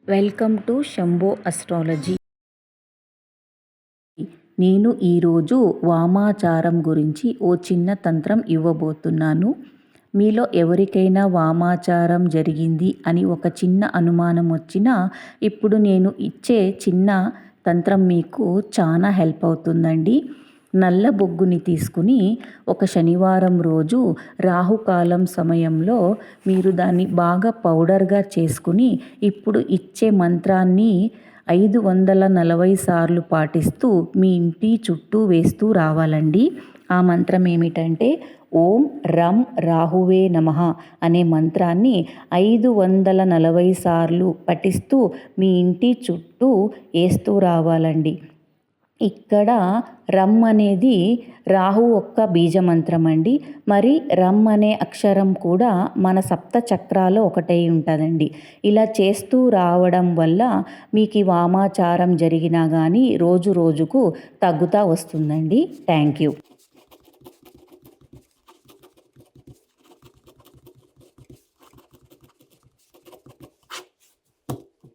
Welcome to Shambho astrology. నేను ఈరోజు వామాచారం గురించి ఓ చిన్న తంత్రం ఇవ్వబోతున్నాను. మీలో ఎవరికైనా వామాచారం జరిగింది అని ఒక చిన్న అనుమానం వచ్చినా ఇప్పుడు నేను ఇచ్చే చిన్న తంత్రం మీకు చాలా హెల్ప్ అవుతుందండి. నల్ల బొగ్గుని తీసుకుని ఒక శనివారం రోజు రాహుకాలం సమయంలో మీరు దాన్ని బాగా పౌడర్గా చేసుకుని ఇప్పుడు ఇచ్చే మంత్రాన్ని 540 సార్లు పాటిస్తూ మీ ఇంటి చుట్టూ వేస్తూ రావాలండి. ఆ మంత్రం ఏమిటంటే ఓం రం రాహువే నమః అనే మంత్రాన్ని 540 సార్లు పఠిస్తూ మీ ఇంటి చుట్టూ వేస్తూ రావాలండి. ఇక్కడ రమ్ అనేది రాహు ఒక్క బీజమంత్రం అండి. మరి రమ్ అనే అక్షరం కూడా మన సప్త చక్రాల్లో ఒకటై ఉంటుందండి. ఇలా చేస్తూ రావడం వల్ల మీకు వామాచారం జరిగినా కానీ రోజు రోజుకు తగ్గుతూ వస్తుందండి. Thank you.